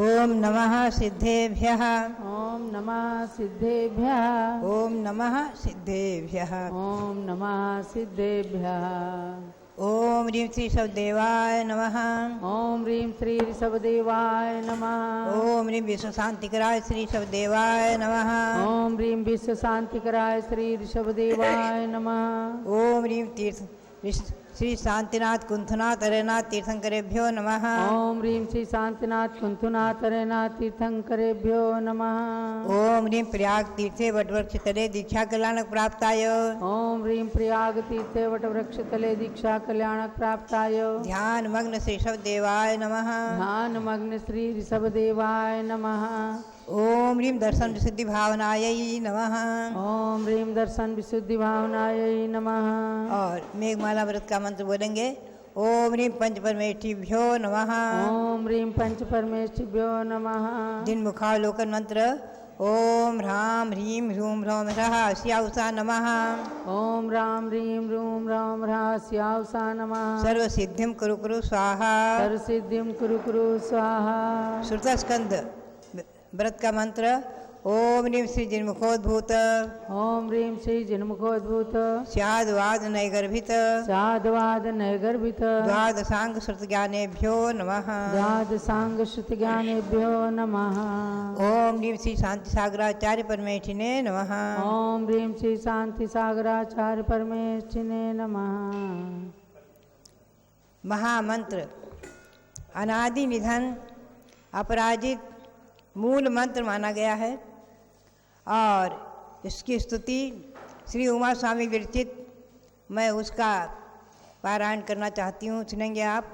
ओम नमः सिद्धेभ्यः। ओम नमः सिद्धेभ्यः। ओम नमः सिद्धेभ्यः। ओम नमः सिद्धेभ्यः। ओम ह्रीं श्री ऋषभदेवाय नमः। ओम ह्रीं श्री ऋषभदेवाय नमः। ओम ह्रीं विश्व शांतिकराय श्री ऋषभदेवाय नमः। ओम ह्रीं विश्व शांतिकराय श्री ऋषभदेवाय नमः। ओम ह्रीं तीर्थ श्री शांतिनाथ कुंथनाथ अरेनाथ तीर्थंकरेभ्यो नमः। ओम ह्रीं श्री शांतिनाथ कुंथनाथ अरेनाथ तीर्थंकरेभ्यो नमः। ओम ह्रीं प्रयाग तीर्थे वटवृक्ष तले दीक्षा कल्याणक प्राप्ताय। ओम ह्रीं प्रयाग तीर्थे वटवृक्ष तले दीक्षा कल्याणक प्राप्ताय। ध्यान मग्न श्री ऋषभदेवाय नमः। ध्यान मग्न श्री ऋषभदेवाय नमः। ओम ह्रीं दर्शन विशुद्धि भावनायै नमः। ओम ह्रीं दर्शन विशुद्धि भावनायै नमः। और मेघमाला व्रत का मंत्र बोलेंगे। ओम ह्रीं पंच परमेष्ठिभ्यो नमः। ओम ह्रीं पंच परमेष्ठिभ्यो नमः। दिन मुखावलोकन मंत्र। ओम ह्रां ह्रीं ह्रूं ह्रौं ह्रः स्याउषा नमः। ओम राम ह्रीं रूम राम ह्रः स्याउषा नमः। सर्व सिद्धिं कुरु कुरु स्वाहा। सर्व सिद्धिं कुरु कुरु स्वाहा। श्रुतस्कंद व्रत का मंत्र। ओम ह्रीं श्री जिन्मुखोद्भूत ओम ह्रीं श्री जिन्मुखोद्भूत स्याद्वाद नैगर्भित साधवाद नैगर्भित द्वादशांग श्रुत ज्ञानेभ्यो नमः। द्वादशांग श्रुत ज्ञानेभ्यो नमः। ओम ह्रीं श्री शांति सागराचार्य परमेष्ठिने नमः। ओम ह्रीं श्री शांति सागराचार्य परमेष्ठिने नमः। महामंत्र अनादि निधन अपराजित मूल मंत्र माना गया है और इसकी स्तुति श्री उमा स्वामी विरचित मैं उसका पारायण करना चाहती हूँ। सुनेंगे आप।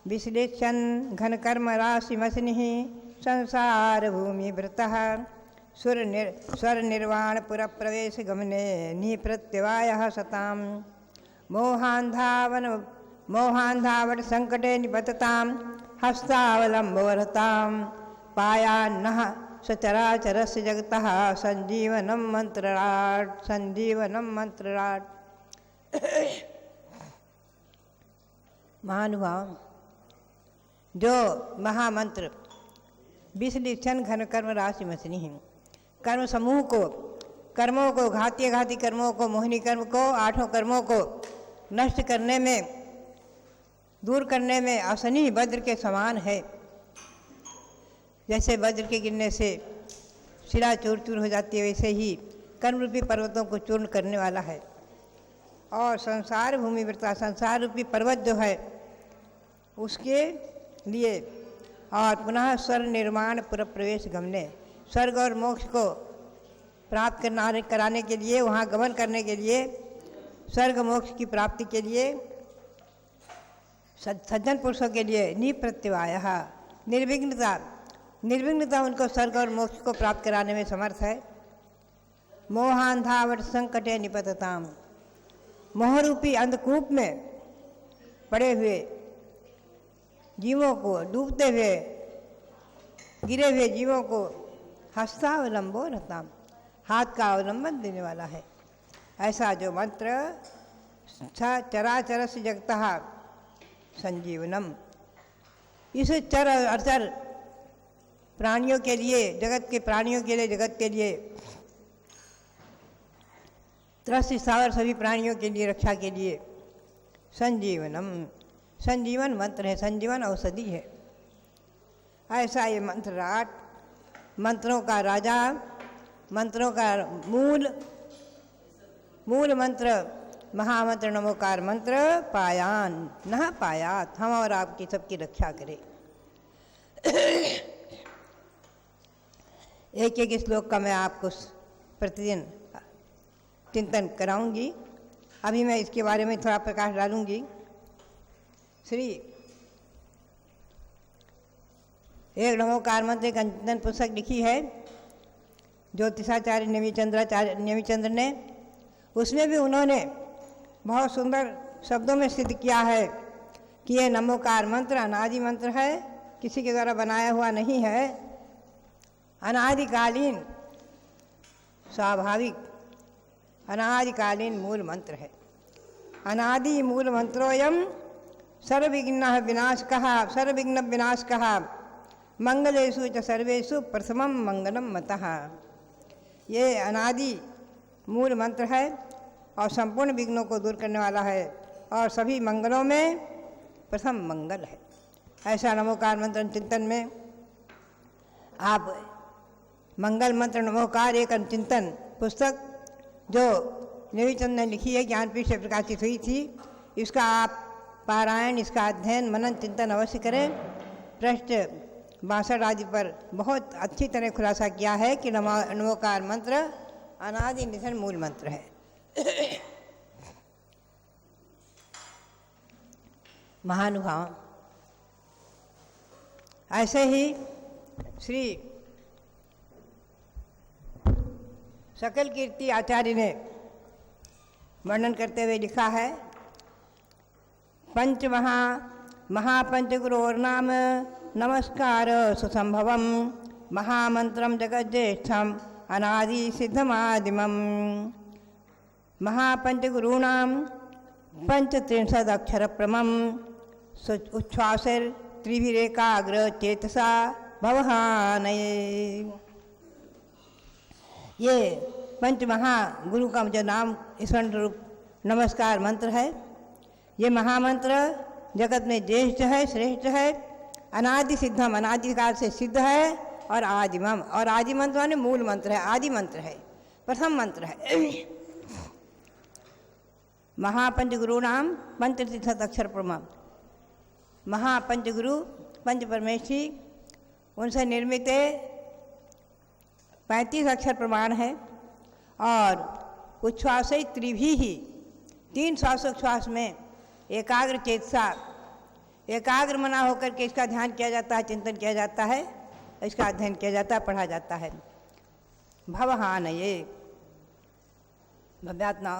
विश्लेषण घन कर्म राशि मसनि संसार भूमि व्रतः स्वर निर्वाण पुर प्रवेश गमने निप्रत्यवायः सतां मोहान्धावट संकटे निपततां हस्तावलंबोरतां पायान्नः सचराचरस्य जगतः संजीवनं मंत्रराट संजीवनं मंत्रराट। महानुभाव, जो महामंत्र विश्लेषण घन कर्म राशि मसनी है, कर्म समूह को, कर्मों को, घाती घाती कर्मों को, मोहिनी कर्म को, आठों कर्मों को नष्ट करने में, दूर करने में असनी वज्र के समान है। जैसे वज्र के गिरने से शिला चूर चूर हो जाती है, वैसे ही कर्म रूपी पर्वतों को चूर्ण करने वाला है। और संसार भूमि व्रता, संसार रूपी पर्वत जो है उसके लिए, और पुनः स्वर्ग निर्माण पुर प्रवेश गमने, स्वर्ग और मोक्ष को प्राप्त कराने के लिए, वहाँ गमन करने के लिए, स्वर्ग मोक्ष की प्राप्ति के लिए, सज्जन पुरुषों के लिए निप्रत्यवायः निर्विघ्नता उनको स्वर्ग और मोक्ष को प्राप्त कराने में समर्थ है। मोहान्धावट संकटे निपतताम, मोहरूपी अंधकूप में पड़े हुए जीवों को, डूबते हुए गिरे हुए जीवों को हस्तावलंबो रहताम, हाथ का अवलंबन देने वाला है। ऐसा जो मंत्र चराचर से जगतः संजीवनम, इस चर अचर प्राणियों के लिए, जगत के प्राणियों के लिए, जगत के लिए, त्रस्त स्थावर सभी प्राणियों के लिए, रक्षा के लिए संजीवनम, संजीवन मंत्र है, संजीवन औषधि है। ऐसा ये मंत्र राट, मंत्रों का राजा, मंत्रों का मूल मंत्र महामंत्र नमोकार मंत्र पायान न पायात, हम और आपकी सबकी रक्षा करे। एक एक श्लोक का मैं आपको प्रतिदिन चिंतन कराऊंगी। अभी मैं इसके बारे में थोड़ा प्रकाश डालूंगी। श्री एक नमोकार मंत्र एक चिंतन पुस्तक लिखी है ज्योतिषाचार्य नेमिचंद्र ने। उसमें भी उन्होंने बहुत सुंदर शब्दों में सिद्ध किया है कि यह नमोकार मंत्र अनादि मंत्र है, किसी के द्वारा बनाया हुआ नहीं है, अनादिकालीन स्वाभाविक अनादिकालीन मूल मंत्र है। अनादि मूल मंत्रोयम सर्वविघ्न विनाशकः मंगलेषु च सर्वेषु प्रथमं मंगलम मतः। ये अनादि मूल मंत्र है और संपूर्ण विघ्नों को दूर करने वाला है और सभी मंगलों में प्रथम मंगल है। ऐसा नमोकार मंत्र चिंतन में आप मंगल मंत्र नमोकार एक चिंतन पुस्तक जो नेवीचंद ने लिखी है, ज्ञानपीठ से प्रकाशित हुई थी, इसका आप पारायण, इसका अध्ययन मनन चिंतन अवश्य करें। पृष्ठ 62 आदि पर बहुत अच्छी तरह खुलासा किया है कि नमोकार मंत्र अनादि निधन मूल मंत्र है। महानुभाव, ऐसे ही श्री सकल कीर्ति आचार्य ने वर्णन करते हुए लिखा है, पंच महापंचगुरोर्नाम नमस्कार सुसंभवम महामंत्रम जगज्जेष्ठम अनादि सिद्धमादिमम। महापंचगुरूणाम पंचत्रिंशदक्षर प्रमम उच्छ्वासर त्रिभिरेकाग्र चेतसा भवहानये। ये पंच महागुरु का जो नाम ईश्वर रूप नमस्कार मंत्र है, ये महामंत्र जगत में ज्येष्ठ है, श्रेष्ठ है, अनादि सिद्धम, अनादिकाल से सिद्ध है, और आदिमम, और आदि मंत्र माने मूल मंत्र है, आदि मंत्र है, प्रथम मंत्र है। महापंचगुरु नाम पंचतीर्थ अक्षर प्रमाण। महापंचगुरु पंच परमेश्वरी, उनसे निर्मित 35 अक्षर प्रमाण है और उच्छ्वास त्रिभी ही 3 श्वासोच्छ्वास में एकाग्र चेतसा, एकाग्र मना होकर के इसका ध्यान किया जाता है, चिंतन किया जाता है, इसका अध्ययन किया जाता है, पढ़ा जाता है। भवहानये भव्यात्मा।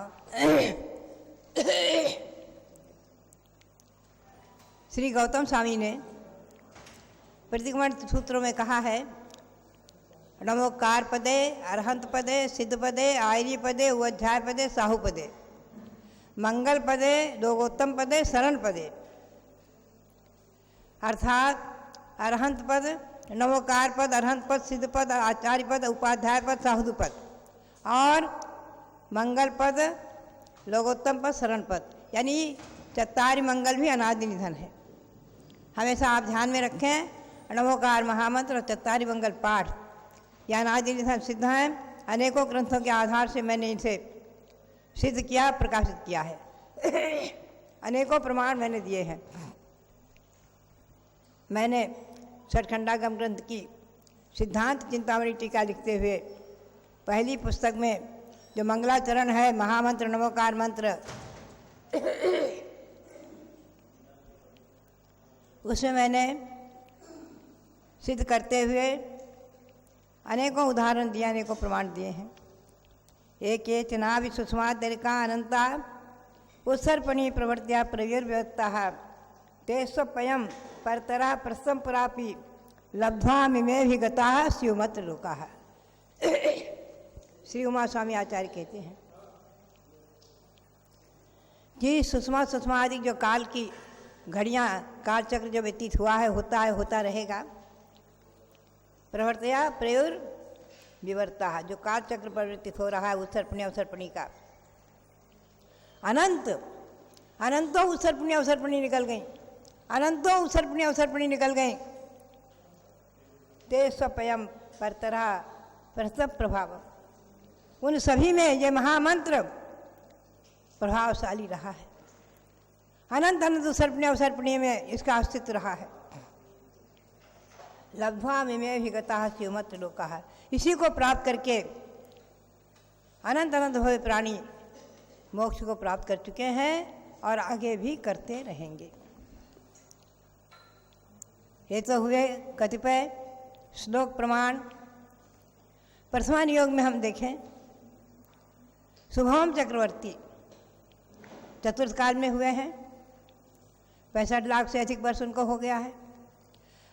श्री गौतम स्वामी ने प्रतिक्रमण सूत्रों में कहा है, नमोकार पदे, अरहंत पदे, सिद्ध पदे, आयरी पदे, उध्याय पदे, साहु पदे, मंगल पदे, दोगोत्तम पदे, शरण पदे। अर्थात अरहंत पद, नमोकार पद, अरहंत पद, सिद्ध पद, आचार्य पद, उपाध्याय पद, साहुदु पद, और मंगल पद, लोकोत्तम पद, शरण पद, यानी चत्तारि मंगल भी अनादि निधन है। हमेशा आप ध्यान में रखें, नमोकार महामंत्र और चत्तारि मंगल पाठ यह अनादि निधन सिद्ध हैं। अनेकों ग्रंथों के आधार से मैंने इसे सिद्ध किया, प्रकाशित किया है। अनेकों प्रमाण मैंने दिए हैं। मैंने षटखंडागम ग्रंथ की सिद्धांत चिंतामणि टीका लिखते हुए पहली पुस्तक में जो मंगलाचरण है, महामंत्र नमोकार मंत्र, उसमें मैंने सिद्ध करते हुए अनेकों उदाहरण दिए, अनेकों प्रमाण दिए हैं। एक चनाभि सुषमा दरिका अनंता उत्सर्पणी प्रवर्त्या प्रविर्व्यवत्ता ते स्वयं परतरा प्रस्थम पुरापि लब्ध्वा मिमे भी गता स्युमत्र लोका। श्री उमा स्वामी आचार्य कहते हैं कि सुषमा आदि जो काल की घड़ियाँ, काल चक्र जो व्यतीत हुआ है, होता रहेगा, प्रवर्तया प्रयुर विवर्ता, जो काल चक्र परिवर्तित हो रहा है उत्सर्पणी का, अनंतों उत्सर्पणी निकल गई, अनंतों उत्सर्पणी निकल गई। ते स्वयं परतरा प्रथम प्रभाव, उन सभी में ये महामंत्र प्रभावशाली रहा है। अनंत उत्सर्पणी में इसका अस्तित्व रहा है। लब्ध्वा मिमे भी गता स्युमत्र लोका है। इसी को प्राप्त करके अनंत हुए प्राणी मोक्ष को प्राप्त कर चुके हैं और आगे भी करते रहेंगे। ये तो हुए कतिपय श्लोक प्रमाण। प्रथमान योग में हम देखें, शुभम चक्रवर्ती चतुर्थ काल में हुए हैं, 65 लाख से अधिक वर्ष उनको हो गया है।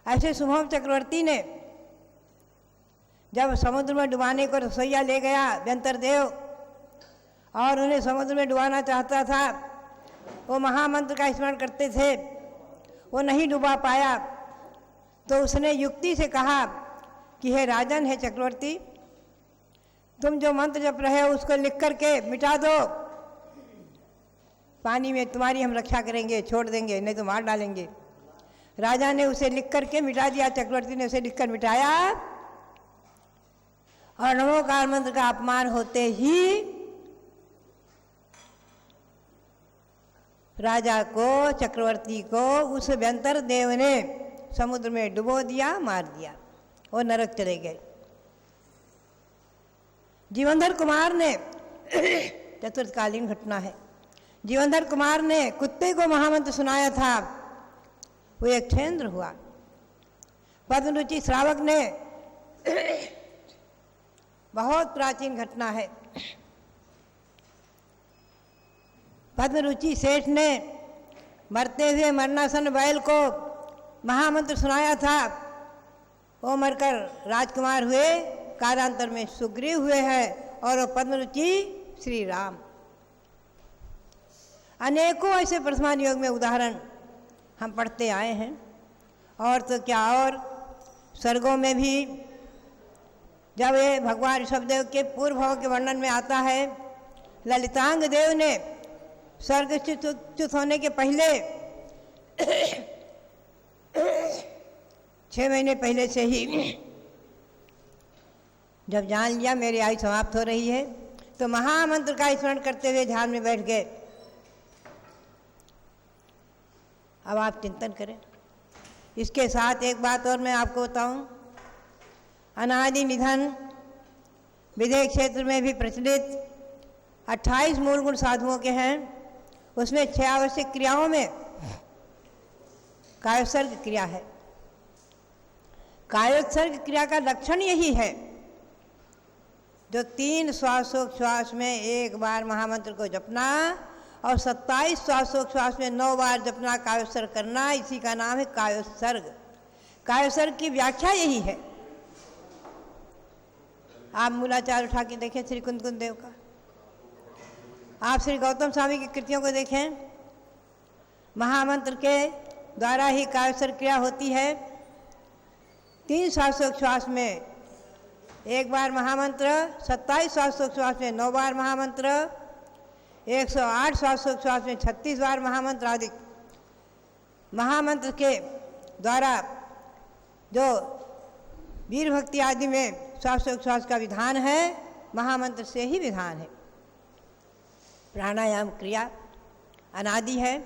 ऐसे शुभम चक्रवर्ती ने जब समुद्र में डुबाने को रसोईया ले गया व्यंतर देव और उन्हें समुद्र में डुबाना चाहता था, वो महामंत्र का स्मरण करते थे, वो नहीं डुबा पाया, तो उसने युक्ति से कहा कि हे राजन, हे चक्रवर्ती, तुम जो मंत्र जप रहे हो उसको लिख करके मिटा दो, पानी में तुम्हारी हम रक्षा करेंगे, छोड़ देंगे, नहीं तो मार डालेंगे। राजा ने उसे लिख करके मिटा दिया, चक्रवर्ती ने उसे लिखकर मिटाया और नमोकार मंत्र का अपमान होते ही राजा को, चक्रवर्ती को उस व्यंतर देव ने समुद्र में डुबो दिया, मार दिया और नरक चले गए। जीवनधर कुमार ने चतुर्थकालीन घटना है, जीवनधर कुमार ने कुत्ते को महामंत्र सुनाया था, वो एक क्षेत्र हुआ। पद्मरुचि श्रावक ने, बहुत प्राचीन घटना है, पद्मरुचि सेठ ने मरते हुए मरणासन बैल को महामंत्र सुनाया था, वो मरकर राजकुमार हुए, कालांतर में सुग्रीव हुए हैं और वो पद्मरुचि श्री राम। अनेकों ऐसे वर्तमान योग में उदाहरण हम पढ़ते आए हैं। और तो क्या, और सर्गों में भी जब ये भगवान ऋषभदेव के पूर्व भाव के वर्णन में आता है, ललितांग देव ने स्वर्गच्युत होने के पहले 6 महीने पहले से ही जब जान लिया मेरी आयु समाप्त हो रही है, तो महामंत्र का स्मरण करते हुए ध्यान में बैठ गए। अब आप चिंतन करें। इसके साथ एक बात और मैं आपको बताऊं, अनादि निधन विदेह क्षेत्र में भी प्रचलित 28 मूल गुण साधुओं के हैं, उसमें 6 आवश्यक क्रियाओं में कायोत्सर्ग क्रिया है। कायोत्सर्ग क्रिया का लक्षण यही है, जो 3 श्वासोच्छ्वास में 1 बार महामंत्र को जपना और 27 श्वासोच्छ्वास में 9 बार जपना, कायोत्सर्ग करना, इसी का नाम है कायोत्सर्ग। कायोत्सर्ग की व्याख्या यही है। आप मूलाचार उठा के देखें श्री कुंद देव का, आप श्री गौतम स्वामी की कृतियों को देखें, महामंत्र के द्वारा ही कायोत्सर्ग क्रिया होती है। 3 श्वासोच्छ्वास में 1 बार महामंत्र, 27 श्वासोच्छ्वास में 9 बार महामंत्र, 108 श्वासोच्छ्वास में 36 बार महामंत्र आदि। महामंत्र के द्वारा जो वीर भक्ति आदि में श्वासोच्छ्वास का विधान है, महामंत्र से ही विधान है। प्राणायाम क्रिया अनादि है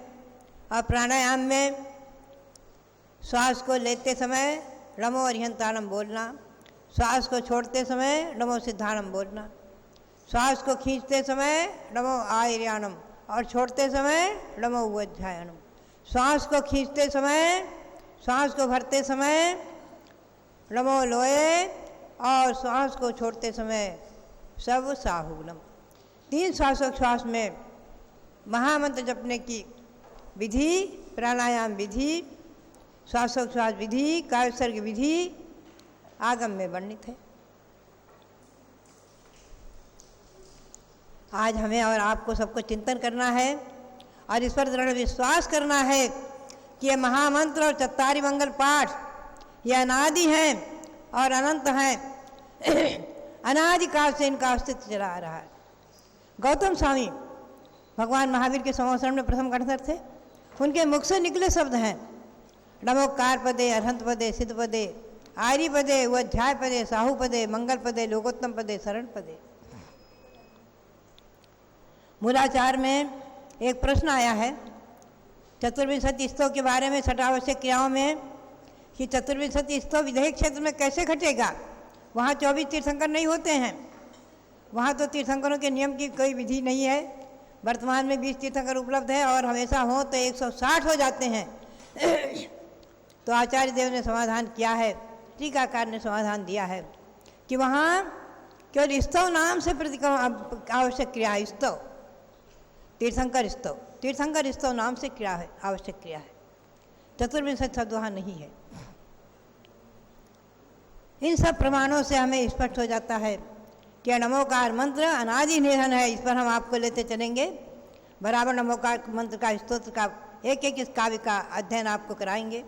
और प्राणायाम में श्वास को लेते समय नमो अरिहंताणम बोलना, श्वास को छोड़ते समय नमो सिद्धाणम बोलना, श्वास को खींचते समय नमो आयर्याणम और छोड़ते समय नमो उज्जायनम, श्वास को खींचते समय, श्वास को भरते समय नमो लोये और श्वास को छोड़ते समय सब साहूलम। 3 श्वासोच्छ्वास में महामंत्र जपने की विधि, प्राणायाम विधि, श्वासोच्छ्वास विधि, कायोत्सर्ग विधि आगम में वर्णित है। आज हमें और आपको सबको चिंतन करना है और इस पर दृढ़ विश्वास करना है कि ये महामंत्र और चत्तारी मंगल पाठ ये अनादि हैं और अनंत हैं। अनादिकाल से इनका अस्तित्व चला आ रहा है। गौतम स्वामी भगवान महावीर के संवत्सरण में प्रथम कंठस्थ थे, उनके मुख से निकले शब्द हैं नमोकार पदे, अरहंत पदे, सिद्ध पदे, आर्य पदे, अध्याय पदे, साहू पदे, मंगल पदे, लोकोत्तम पदे, शरण पदे। मूलाचार में एक प्रश्न आया है चतुर्विंशति स्तव के बारे में, 6 आवश्यक क्रियाओं में, कि चतुर्विंशति स्तव विदेह क्षेत्र में कैसे घटेगा। वहाँ 24 तीर्थंकर नहीं होते हैं, वहाँ तो तीर्थंकरों के नियम की कोई विधि नहीं है। वर्तमान में 20 तीर्थंकर उपलब्ध है और हमेशा हो तो 160 हो जाते हैं। तो आचार्य देव ने समाधान किया है, टीकाकार ने समाधान दिया है कि वहाँ केवल स्तव नाम से प्रतिक्रम आवश्यक क्रिया है। स्तव तीर्थंकर स्तव, तीर्थंकर स्तव नाम से क्रिया है, आवश्यक क्रिया है। चतुर्विंशति शब्द वहाँ नहीं है। इन सब प्रमाणों से हमें स्पष्ट हो जाता है कि नमोकार मंत्र अनादि निधन है। इस पर हम आपको लेते चलेंगे। बराबर नमोकार मंत्र का स्तोत्र का एक इस काव्य का अध्ययन आपको कराएंगे।